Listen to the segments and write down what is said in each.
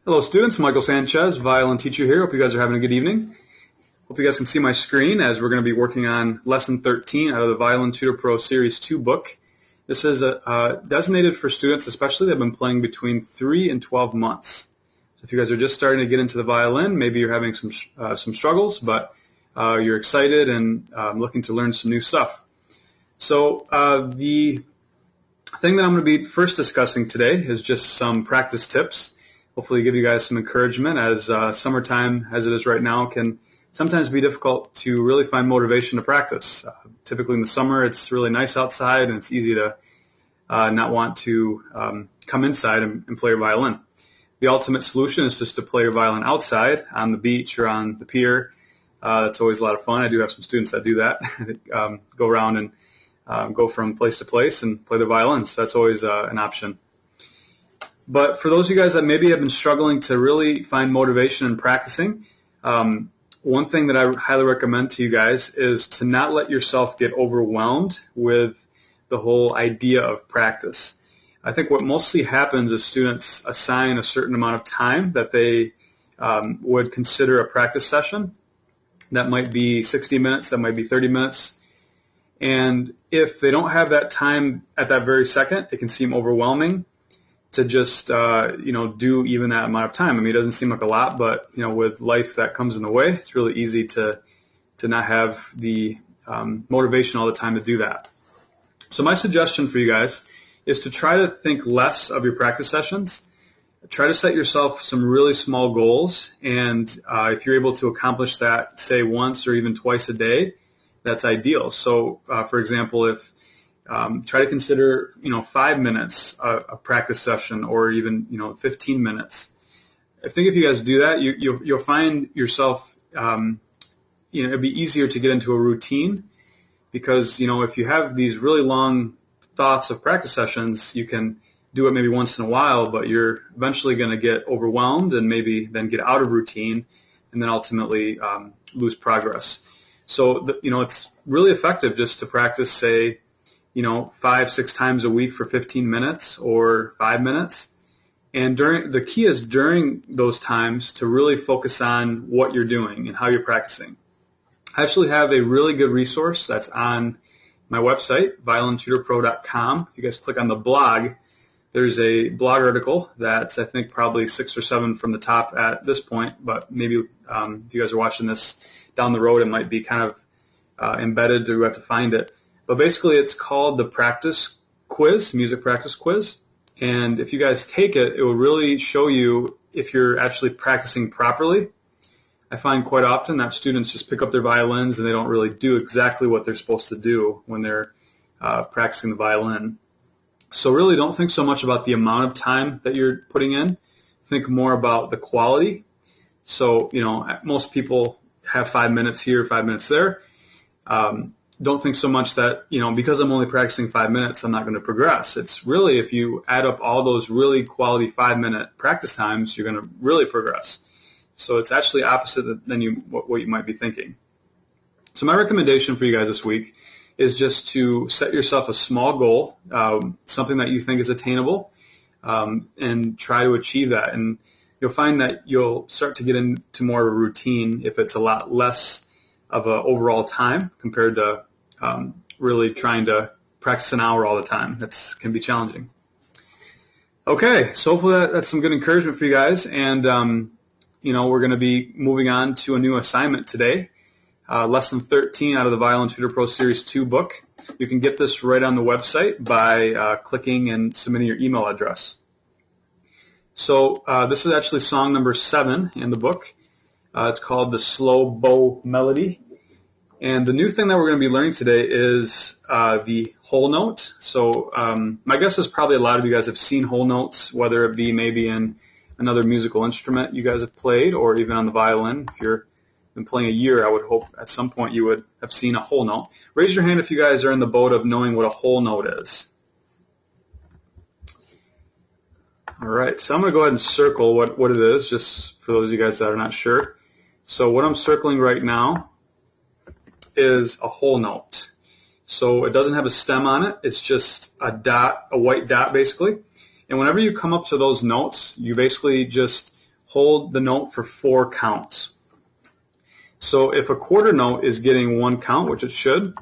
Hello students, Michael Sanchez, violin teacher here. Hope you guys are having a good evening. Hope you guys can see my screen as we're going to be working on Lesson 13 out of the Violin Tutor Pro Series 2 book. This is designated for students especially that have been playing between 3 and 12 months. So if you guys are just starting to get into the violin, maybe you're having some struggles, but you're excited and looking to learn some new stuff. So the thing that I'm going to be first discussing today is just some practice tips. Hopefully give you guys some encouragement as summertime, as it is right now, can sometimes be difficult to really find motivation to practice. Typically in the summer it's really nice outside and it's easy to not want to come inside and play your violin. The ultimate solution is just to play your violin outside on the beach or on the pier. That's always a lot of fun. I do have some students that do that, go around and go from place to place and play the violin, so that's always an option. But for those of you guys that maybe have been struggling to really find motivation in practicing, one thing that I highly recommend to you guys is to not let yourself get overwhelmed with the whole idea of practice. I think what mostly happens is students assign a certain amount of time that they would consider a practice session. That might be 60 minutes, that might be 30 minutes. And if they don't have that time at that very second, it can seem overwhelming to just do even that amount of time. I mean, it doesn't seem like a lot, but with life that comes in the way, it's really easy to not have the motivation all the time to do that. So my suggestion for you guys is to try to think less of your practice sessions. Try to set yourself some really small goals, and if you're able to accomplish that, say once or even twice a day, that's ideal. So, for example, if try to consider 5 minutes a practice session, or even 15 minutes. I think if you guys do that, you'll find yourself it'd be easier to get into a routine, because if you have these really long thoughts of practice sessions, you can do it maybe once in a while, but you're eventually going to get overwhelmed and maybe then get out of routine and then ultimately lose progress. So it's really effective just to practice, say 5-6 times a week for 15 minutes or 5 minutes. And the key is during those times to really focus on what you're doing and how you're practicing. I actually have a really good resource that's on my website, violintutorpro.com. If you guys click on the blog, there's a blog article that's, I think, probably 6 or 7 from the top at this point, but maybe if you guys are watching this down the road, it might be kind of embedded, or you have to find it. But basically it's called the practice quiz, music practice quiz. And if you guys take it, it will really show you if you're actually practicing properly. I find quite often that students just pick up their violins and they don't really do exactly what they're supposed to do when they're practicing the violin. So really don't think so much about the amount of time that you're putting in. Think more about the quality. So, most people have 5 minutes here, 5 minutes there. Don't think so much that, because I'm only practicing 5 minutes, I'm not going to progress. It's really, if you add up all those really quality 5-minute practice times, you're going to really progress. So it's actually opposite than what you might be thinking. So my recommendation for you guys this week is just to set yourself a small goal, something that you think is attainable, and try to achieve that. And you'll find that you'll start to get into more of a routine if it's a lot less of an overall time compared to really trying to practice an hour all the time. That can be challenging. Okay, so hopefully that's some good encouragement for you guys. And, we're going to be moving on to a new assignment today. Lesson 13 out of the Violin Tutor Pro Series 2 book. You can get this right on the website by clicking and submitting your email address. So this is actually song number 7 in the book. It's called the Slow Bow Melody. And the new thing that we're going to be learning today is the whole note. So my guess is probably a lot of you guys have seen whole notes, whether it be maybe in another musical instrument you guys have played, or even on the violin. If you've been playing a year, I would hope at some point you would have seen a whole note. Raise your hand if you guys are in the boat of knowing what a whole note is. All right, so I'm going to go ahead and circle what it is, just for those of you guys that are not sure. So what I'm circling right now is a whole note. So it doesn't have a stem on it. It's just a dot, a white dot basically. And whenever you come up to those notes, you basically just hold the note for 4 counts. So if a quarter note is getting 1 count, which it should,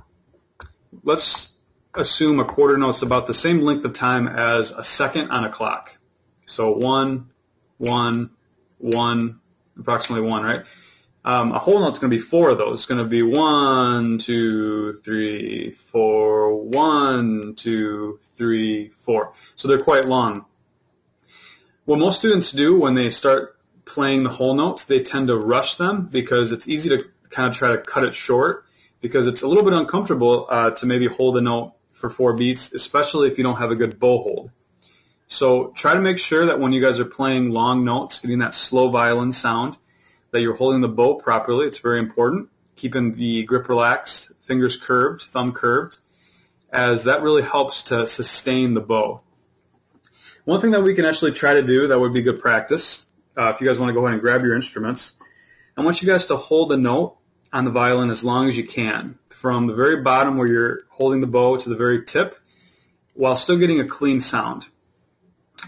let's assume a quarter note's about the same length of time as a second on a clock. So 1, 1, 1, approximately 1, right? A whole note's going to be 4 of those. It's going to be 1, 2, 3, 4, 1, 2, 3, 4. So they're quite long. What most students do when they start playing the whole notes, they tend to rush them because it's easy to kind of try to cut it short because it's a little bit uncomfortable to maybe hold a note for 4 beats, especially if you don't have a good bow hold. So try to make sure that when you guys are playing long notes, getting that slow violin sound, that you're holding the bow properly. It's very important. Keeping the grip relaxed, fingers curved, thumb curved, as that really helps to sustain the bow. One thing that we can actually try to do that would be good practice, if you guys want to go ahead and grab your instruments, I want you guys to hold the note on the violin as long as you can, from the very bottom where you're holding the bow to the very tip, while still getting a clean sound.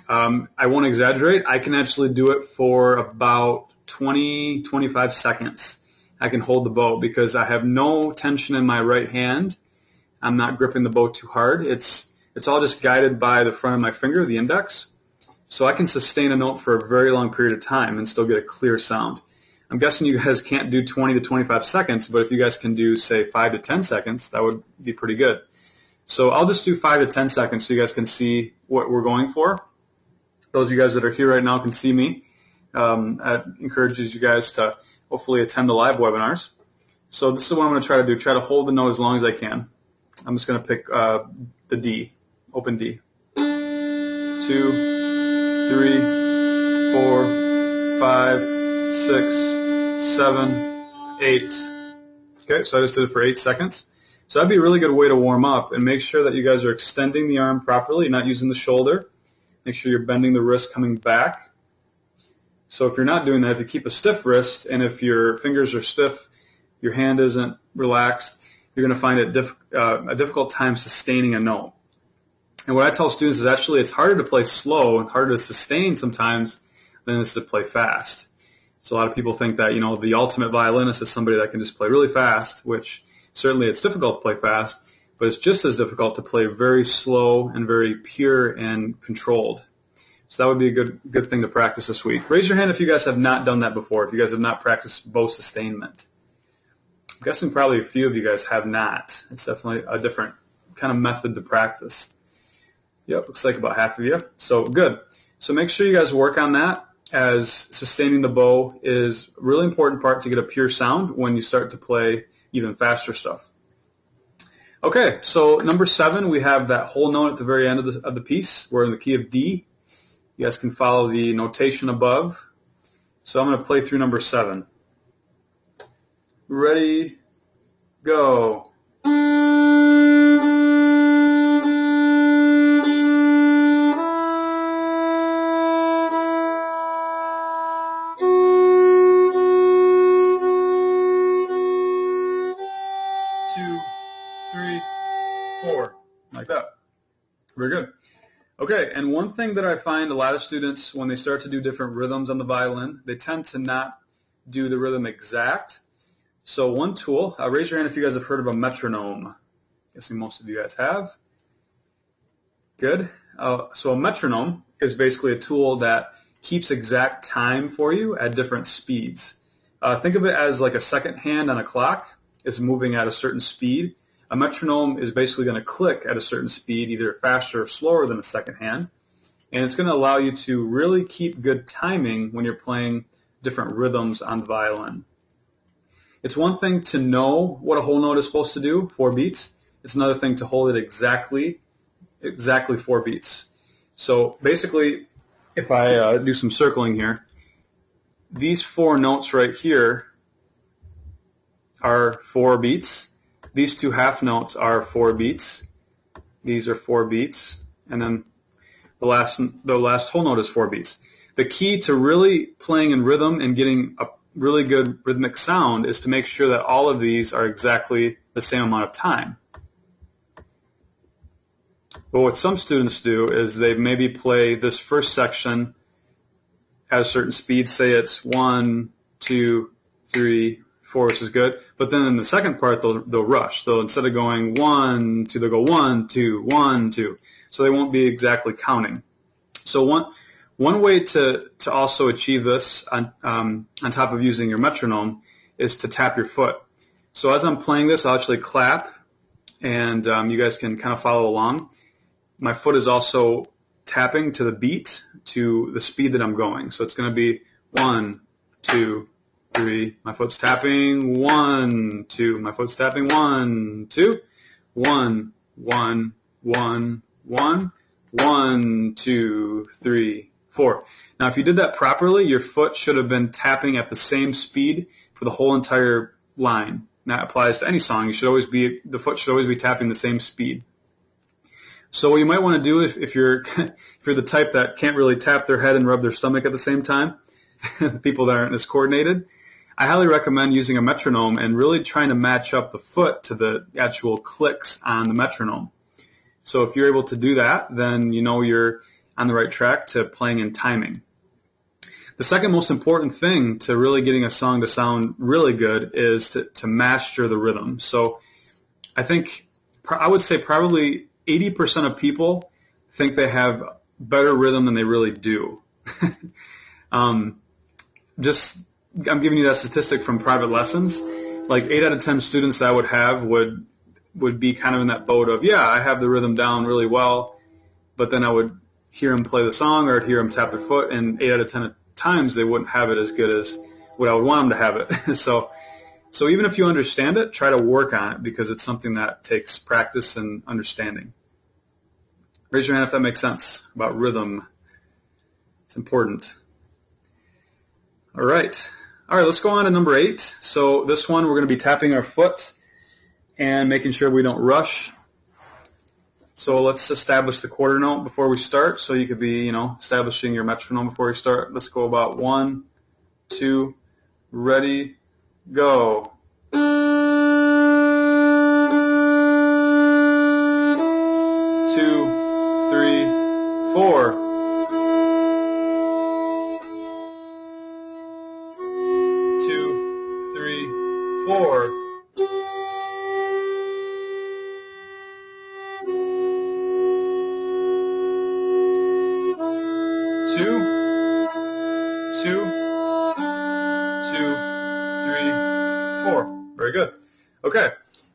I won't exaggerate. I can actually do it for about 20-25 seconds. I can hold the bow because I have no tension in my right hand. I'm not gripping the bow too hard. It's all just guided by the front of my finger, the index. So I can sustain a note for a very long period of time and still get a clear sound. I'm guessing you guys can't do 20 to 25 seconds, but if you guys can do, say, 5 to 10 seconds, that would be pretty good. So I'll just do 5 to 10 seconds so you guys can see what we're going for. Those of you guys that are here right now can see me. That encourages you guys to hopefully attend the live webinars. So this is what I'm going to try to do. Try to hold the note as long as I can. I'm just going to pick the D, open D. 2, 3, 4, 5, 6, 7, 8. Okay, so I just did it for 8 seconds. So that'd be a really good way to warm up and make sure that you guys are extending the arm properly, not using the shoulder. Make sure you're bending the wrist coming back. So if you're not doing that, if you keep a stiff wrist and if your fingers are stiff, your hand isn't relaxed, you're going to find it a difficult time sustaining a note. And what I tell students is actually it's harder to play slow and harder to sustain sometimes than it is to play fast. So a lot of people think that, the ultimate violinist is somebody that can just play really fast, which certainly it's difficult to play fast, but it's just as difficult to play very slow and very pure and controlled. So that would be a good thing to practice this week. Raise your hand if you guys have not done that before, if you guys have not practiced bow sustainment. I'm guessing probably a few of you guys have not. It's definitely a different kind of method to practice. Yep, looks like about half of you. So good. So make sure you guys work on that, as sustaining the bow is a really important part to get a pure sound when you start to play even faster stuff. Okay, so number 7, we have that whole note at the very end of the piece. We're in the key of D. You guys can follow the notation above. So I'm going to play through number 7. Ready, go. 2, 3, 4, like that. Very good. Okay, and one thing that I find a lot of students, when they start to do different rhythms on the violin, they tend to not do the rhythm exact. So one tool, raise your hand if you guys have heard of a metronome. Guessing most of you guys have. Good. So a metronome is basically a tool that keeps exact time for you at different speeds. Think of it as like a second hand on a clock is moving at a certain speed. A metronome is basically going to click at a certain speed, either faster or slower than a second hand, and it's going to allow you to really keep good timing when you're playing different rhythms on the violin. It's one thing to know what a whole note is supposed to do, 4 beats. It's another thing to hold it exactly 4 beats. So basically, if I do some circling here, these 4 notes right here are 4 beats. These 2 half notes are 4 beats. These are 4 beats. And then the last whole note is 4 beats. The key to really playing in rhythm and getting a really good rhythmic sound is to make sure that all of these are exactly the same amount of time. But what some students do is they maybe play this first section at a certain speed. Say it's 1, 2, 3, 4, which is good. But then in the second part, they'll rush. They'll, instead of going 1, 2, they'll go 1, 2, 1, 2. So they won't be exactly counting. So one way to also achieve this on top of using your metronome is to tap your foot. So as I'm playing this, I'll actually clap, and you guys can kind of follow along. My foot is also tapping to the beat, to the speed that I'm going. So it's going to be 1, 2, 3. My foot's tapping 1, 2. My foot's tapping 1, 2. 1, 1, 1, 1. 1, 2, 3, 4. Now, if you did that properly, your foot should have been tapping at the same speed for the whole entire line. And that applies to any song. The foot should always be tapping the same speed. So what you might want to do if you're the type that can't really tap their head and rub their stomach at the same time, the people that aren't as coordinated, I highly recommend using a metronome and really trying to match up the foot to the actual clicks on the metronome. So if you're able to do that, then you know you're on the right track to playing in timing. The second most important thing to really getting a song to sound really good is to master the rhythm. So I would say probably 80% of people think they have better rhythm than they really do. I'm giving you that statistic from private lessons. Like 8 out of 10 students that I would have would be kind of in that boat of, yeah, I have the rhythm down really well, but then I would hear them play the song or I'd hear them tap their foot, and 8 out of 10 times they wouldn't have it as good as what I would want them to have it. So even if you understand it, try to work on it, because it's something that takes practice and understanding. Raise your hand if that makes sense about rhythm. It's important. All right, let's go on to number 8. So this one, we're going to be tapping our foot and making sure we don't rush. So let's establish the quarter note before we start. So you could be, establishing your metronome before you start. Let's go about 1, 2, ready, go. 2, 3, 4. 2, 3, 4. 2, 2, 2, 3, 4. Very good. Okay.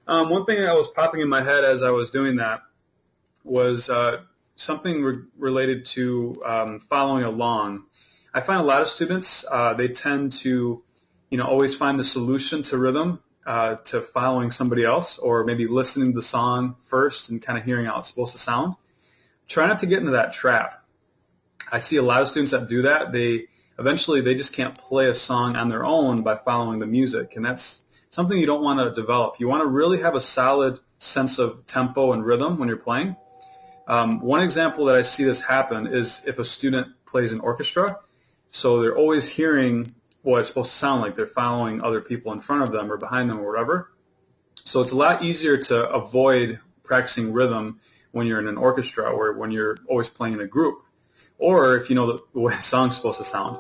One thing that was popping in my head as I was doing that was something related to following along. I find a lot of students, they tend to, always find the solution to rhythm to following somebody else, or maybe listening to the song first and kind of hearing how it's supposed to sound. Try not to get into that trap. I see a lot of students that do that. Eventually they just can't play a song on their own by following the music, and that's something you don't want to develop. You want to really have a solid sense of tempo and rhythm when you're playing. One example that I see this happen is if a student plays an orchestra, so they're always hearing what it's supposed to sound like. They're following other people in front of them or behind them or whatever. So it's a lot easier to avoid practicing rhythm when you're in an orchestra or when you're always playing in a group, or if you know the way a song's supposed to sound.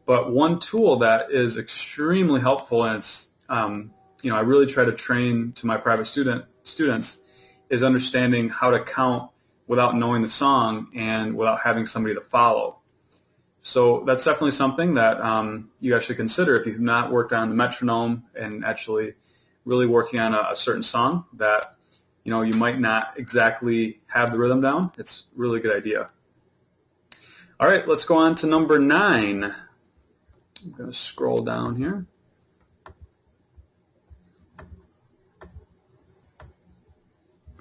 But one tool that is extremely helpful, and it's I really try to train to my private students, is understanding how to count without knowing the song and without having somebody to follow. So that's definitely something that you actually consider if you've not worked on the metronome and actually really working on a certain song that you might not exactly have the rhythm down. It's a really good idea. All right, let's go on to number 9. I'm going to scroll down here.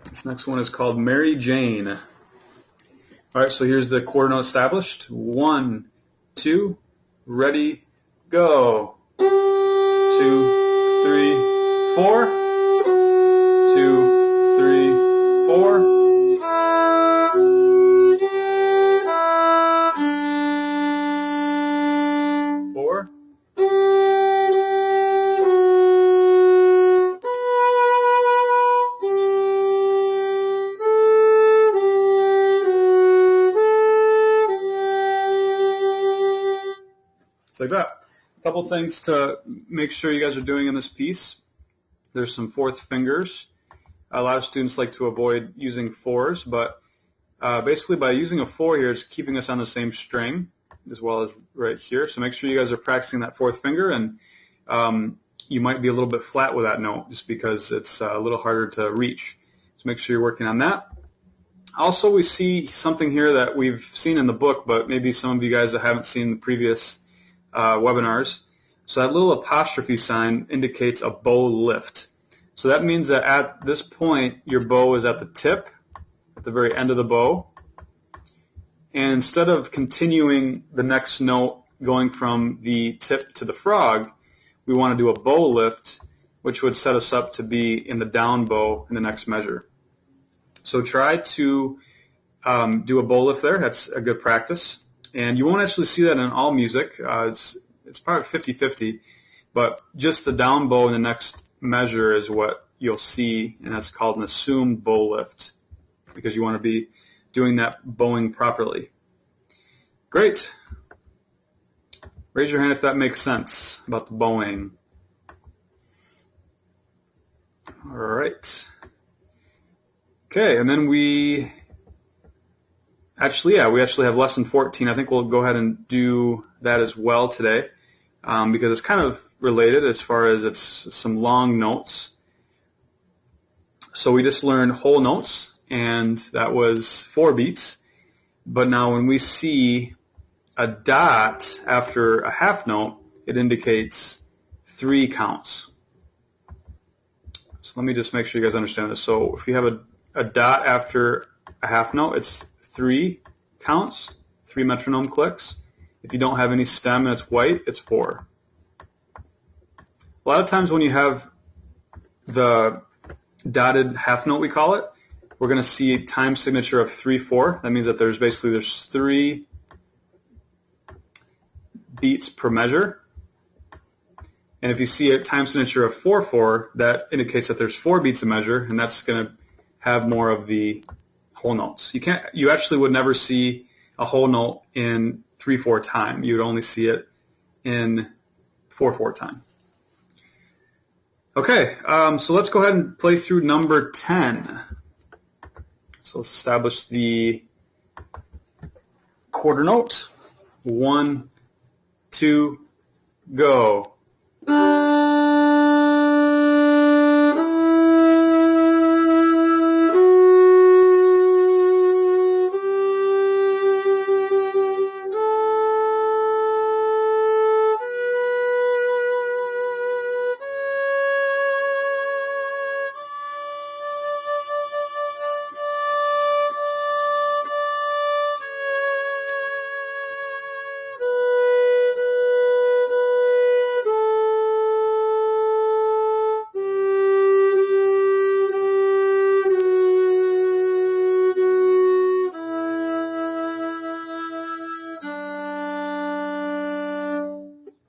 This next one is called Mary Jane. All right, so here's the quarter note established. 1, 2, ready, go. 2, 3, 4. 2, 3, 4. 4. 2, It's like that. A couple things to make sure you guys are doing in this piece. There's some fourth fingers. A lot of students like to avoid using fours, but basically by using a four here, it's keeping us on the same string as well as right here. So make sure you guys are practicing that fourth finger, and you might be a little bit flat with that note just because it's a little harder to reach. So make sure you're working on that. Also, we see something here that we've seen in the book, but maybe some of you guys that haven't seen the previous webinars. So that little apostrophe sign indicates a bow lift. So that means that at this point, your bow is at the tip, at the very end of the bow. And instead of continuing the next note going from the tip to the frog, we want to do a bow lift, which would set us up to be in the down bow in the next measure. So try to do a bow lift there. That's a good practice. And you won't actually see that in all music. It's probably 50-50, but just the down bow in the next measure is what you'll see, and that's called an assumed bow lift because you want to be doing that bowing properly. Great. Raise your hand if that makes sense about the bowing. All right. Okay, and then we actually have lesson 14. I think we'll go ahead and do that as well today because it's kind of related as far as it's some long notes. So we just learned whole notes, and that was 4 beats. But now when we see a dot after a half note, it indicates 3 counts. So let me just make sure you guys understand this. So if you have a dot after a half note, it's 3 counts, 3 metronome clicks. If you don't have any stem and it's white, it's 4. A lot of times when you have the dotted half note, we call it, we're going to see a time signature of 3/4. That means that there's 3 beats per measure. And if you see a time signature of 4/4, that indicates that there's 4 beats a measure, and that's going to have more of the whole notes. You actually would never see a whole note in 3/4 time. You would only see it in 4/4 time. Okay, so let's go ahead and play through number 10. So let's establish the quarter note. 1, 2, go.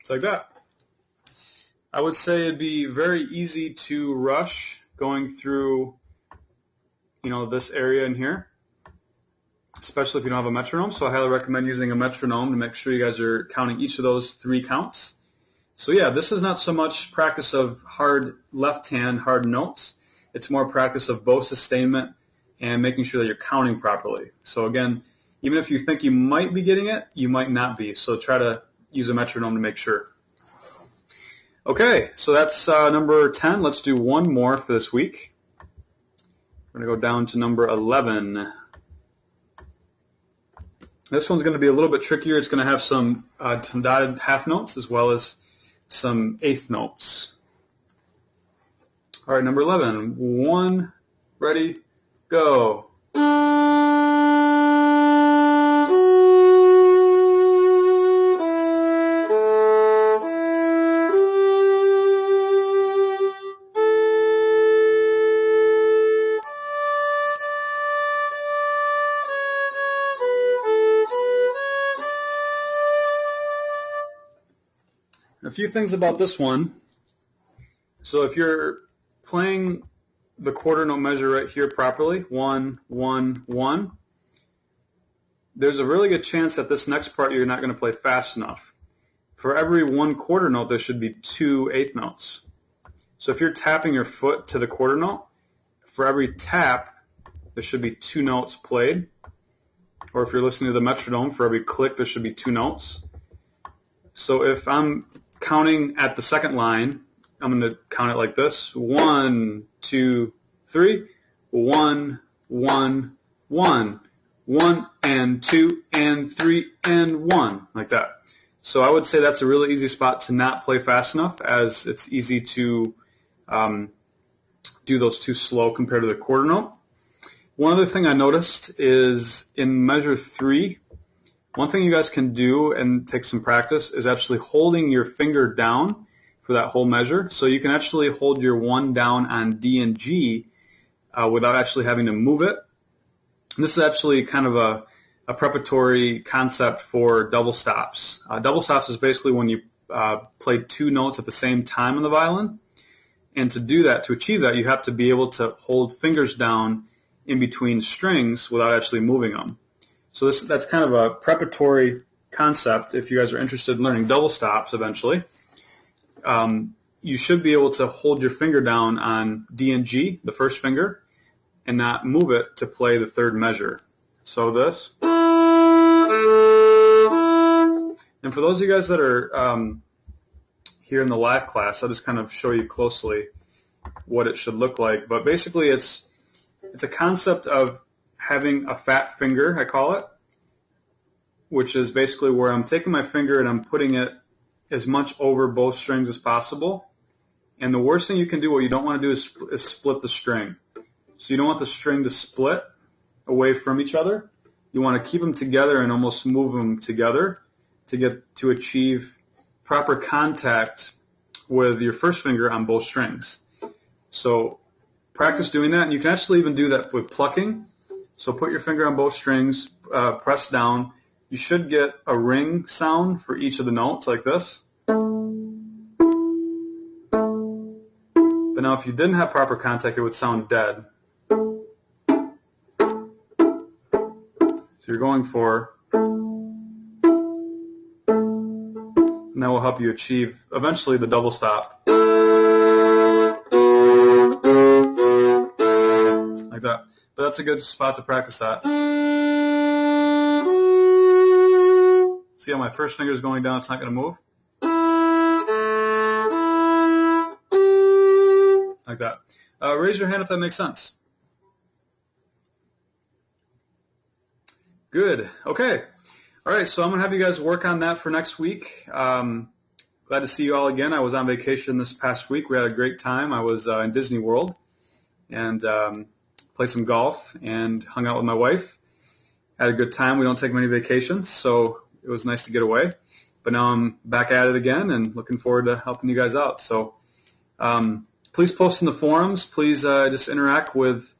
Like that. I would say it'd be very easy to rush going through, this area in here, especially if you don't have a metronome. So I highly recommend using a metronome to make sure you guys are counting each of those 3 counts. So yeah, this is not so much practice of hard left hand, hard notes. It's more practice of bow sustainment and making sure that you're counting properly. So again, even if you think you might be getting it, you might not be. So try to use a metronome to make sure. Okay, so that's number 10. Let's do one more for this week. We're going to go down to number 11. This one's going to be a little bit trickier. It's going to have some dotted half notes as well as some eighth notes. All right, number 11. 1, ready, go. A few things about this one. So if you're playing the quarter note measure right here properly, 1, 1, 1, there's a really good chance that this next part you're not going to play fast enough. for every 1/4 note, there should be 2 eighth notes. So if you're tapping your foot to the quarter note, for every tap, there should be 2 notes played. Or if you're listening to the metronome, for every click, there should be 2 notes. So if I'm counting at the second line, I'm going to count it like this: 1, 2, 3, 1, 1, 1, 1, and 2, and 3, and 1, like that. So I would say that's a really easy spot to not play fast enough, as it's easy to do those too slow compared to the quarter note. One other thing I noticed is in measure 3, one thing you guys can do and take some practice is actually holding your finger down for that whole measure. So you can actually hold your 1 down on D and G without actually having to move it. And this is actually kind of a preparatory concept for double stops. Double stops is basically when you play 2 notes at the same time on the violin. And to do that, to achieve that, you have to be able to hold fingers down in between strings without actually moving them. So that's kind of a preparatory concept if you guys are interested in learning double stops eventually. You should be able to hold your finger down on D and G, the first finger, and not move it to play the third measure. So this. And for those of you guys that are here in the live class, I'll just kind of show you closely what it should look like. But basically it's a concept of having a fat finger, I call it, which is basically where I'm taking my finger and I'm putting it as much over both strings as possible. And the worst thing you can do, what you don't want to do is split the string. So you don't want the string to split away from each other. You want to keep them together and almost move them together to achieve proper contact with your first finger on both strings. So practice doing that, and you can actually even do that with plucking. So put your finger on both strings, press down. You should get a ring sound for each of the notes like this. But now if you didn't have proper contact, it would sound dead. So you're going for, and that will help you achieve eventually the double stop. Like that. But that's a good spot to practice that. See how my first finger is going down, it's not going to move? Like that. Raise your hand if that makes sense. Good. Okay. All right, so I'm going to have you guys work on that for next week. Glad to see you all again. I was on vacation this past week. We had a great time. I was in Disney World and played some golf and hung out with my wife. Had a good time. We don't take many vacations, so it was nice to get away. But now I'm back at it again and looking forward to helping you guys out. So please post in the forums. Please just interact with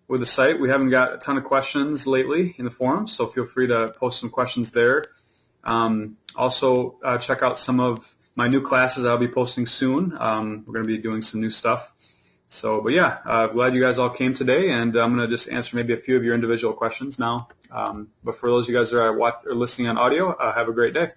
the site. We haven't got a ton of questions lately in the forums, so feel free to post some questions there. Also, check out some of my new classes I'll be posting soon. We're going to be doing some new stuff. So, but yeah, glad you guys all came today, and I'm going to just answer maybe a few of your individual questions now. But for those of you guys that are listening on audio, have a great day.